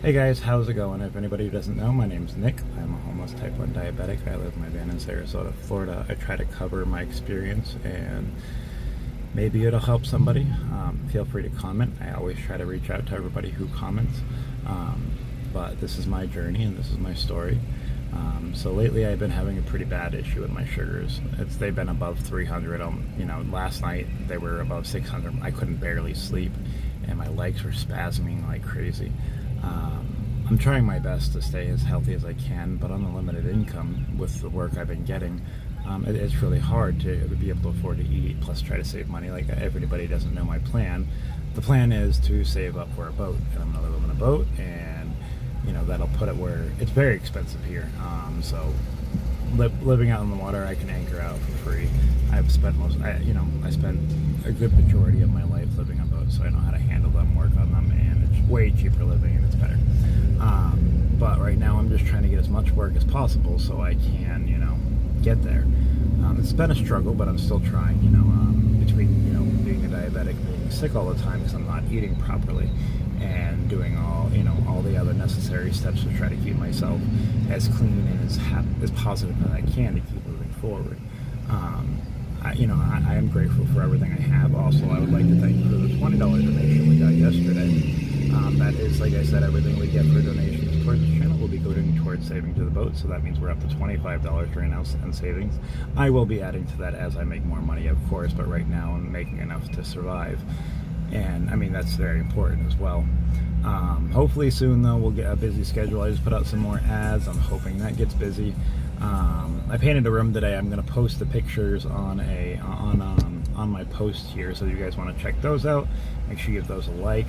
Hey guys, how's it going? If anybody who doesn't know, my name's Nick. I'm a homeless type 1 diabetic. I live in my van in Sarasota, Florida. I try to cover my experience and maybe it'll help somebody. Feel free to comment. I always try to reach out to everybody who comments. But this is my journey and this is my story. So lately I've been having a pretty bad issue with my sugars. They've been above 300. Last night they were above 600. I couldn't barely sleep and my legs were spasming like crazy. I'm trying my best to stay as healthy as I can, but on a limited income with the work I've been getting, it's really hard to be able to afford to eat, plus try to save money. Like everybody doesn't know my plan. The plan is to save up for a boat, and I'm gonna live in a boat, and that'll put it where it's very expensive here. So living out on the water, I can anchor out for free. I've spent I spent a good majority of my life living on boats, so I know how to handle them, work on them, and it's way cheaper living and it's better. But right now I'm just trying to get as much work as possible so I can, get there. It's been a struggle, but I'm still trying, between, being a diabetic, being sick all the time because I'm not eating properly, and doing all the other necessary steps to try to keep myself as clean and as positive as I can to keep moving forward. I am grateful for everything I have. Also, I would like to thank you for the $20 donation we got yesterday. That is, like I said, everything we get for donations towards the channel will be going towards saving to the boat, so that means we're up to $25 right now in savings. I will be adding to that as I make more money, of course, but right now I'm making enough to survive. And that's very important as well. Hopefully soon though we'll get a busy schedule. I just put out some more ads. I'm hoping that gets busy. I painted a room today. I'm going to post the pictures on my post here, so if you guys want to check those out, make sure you give those a like.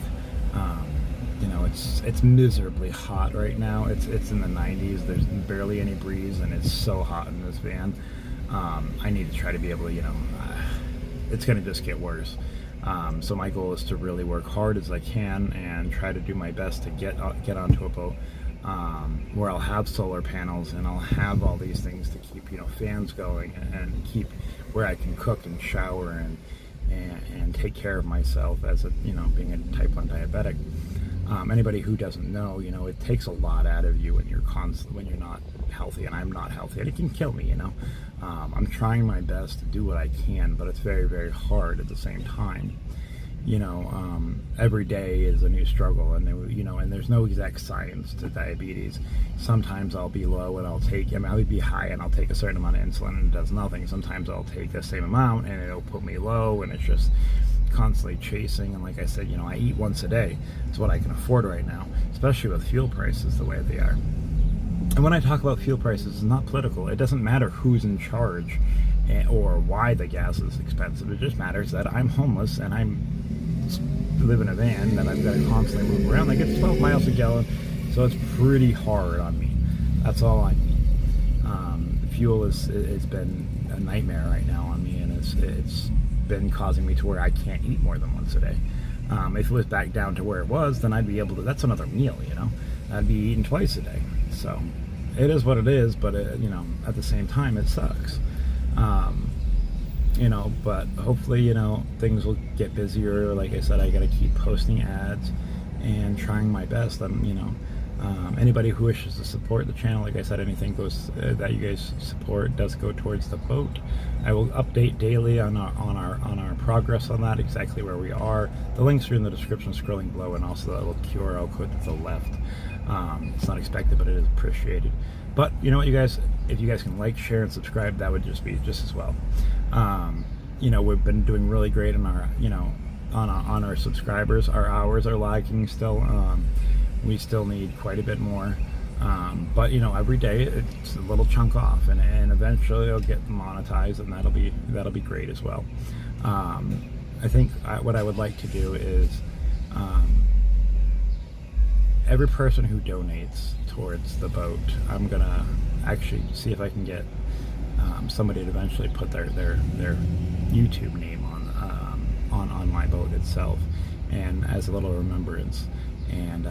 It's miserably hot right now. It's in the 90s. There's barely any breeze, and it's so hot in this van. I need to try to be able to, it's going to just get worse. So my goal is to really work hard as I can and try to do my best to get onto a boat where I'll have solar panels and I'll have all these things to keep fans going and keep where I can cook and shower and take care of myself as a being a type 1 diabetic. Anybody who doesn't know, it takes a lot out of you when you're not healthy, and I'm not healthy, and it can kill me. I'm trying my best to do what I can, but it's very, very hard at the same time. Every day is a new struggle, and there's no exact science to diabetes. Sometimes I'll be low and I'll be high and I'll take a certain amount of insulin and it does nothing. Sometimes I'll take the same amount and it'll put me low, and it's just constantly chasing. And like I said, I eat once a day. It's what I can afford right now, especially with fuel prices the way they are. And when I talk about fuel prices, it's not political. It doesn't matter who's in charge or why the gas is expensive. It just matters that I'm homeless and I live in a van that I've got to constantly move around. I get 12 miles a gallon, so it's pretty hard on me. That's all I need. Fuel it's been a nightmare right now on me, and it's been causing me to where I can't eat more than once a day. If it was back down to where it was, then I'd be able to, that's another meal, I'd be eating twice a day. So it is what it is, but at the same time it sucks. But hopefully, things will get busier. Like I said, I got to keep posting ads and trying my best. Anybody who wishes to support the channel, like I said, anything goes that you guys support does go towards the boat. I will update daily on our progress on that, exactly where we are. The links are in the description, scrolling below, and also the little QR code to the left. It's not expected, but it is appreciated. But you know what, you guys, if you guys can like, share, and subscribe, that would just be just as well. We've been doing really great in our, on our subscribers. Our hours are lagging still. We still need quite a bit more. But every day it's a little chunk off, and eventually it'll get monetized, and that'll be great as well. I think what I would like to do is every person who donates towards the boat, I'm gonna actually see if I can get somebody to eventually put their YouTube name on my boat itself, and as a little remembrance, and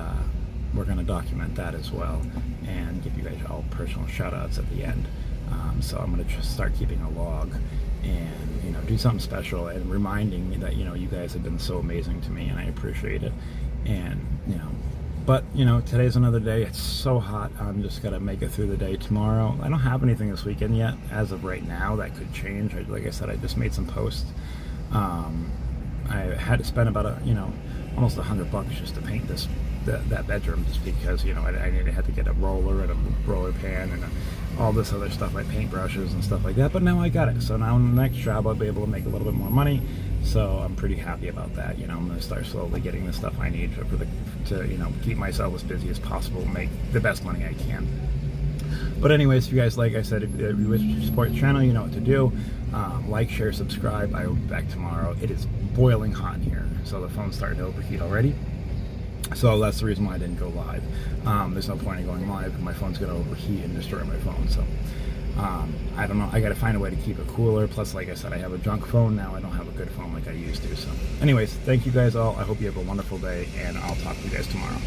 we're going to document that as well and give you guys all personal shout outs at the end. So I'm going to just start keeping a log and do something special and reminding me that you guys have been so amazing to me, and I appreciate it. And But, today's another day. It's so hot. I'm just going to make it through the day tomorrow. I don't have anything this weekend yet. As of right now, that could change. Like I said, I just made some posts. I had to spend about almost $100 just to paint that bedroom, just because, I had to get a roller and a roller pan and all this other stuff, like paintbrushes and stuff like that. But now I got it. So now in the next job, I'll be able to make a little bit more money. So I'm pretty happy about that. I'm going to start slowly getting the stuff I need to keep myself as busy as possible, make the best money I can. But anyways, if you guys, like I said, if you wish to support the channel, you know what to do. Like, share, subscribe. I will be back tomorrow. It is boiling hot in here, so the phone's starting to overheat already. So that's the reason why I didn't go live. There's no point in going live because my phone's going to overheat and destroy my phone. So I don't know. I got to find a way to keep it cooler. Plus, like I said, I have a junk phone now. I don't have a good phone like I used to. So anyways, thank you guys all. I hope you have a wonderful day, and I'll talk to you guys tomorrow.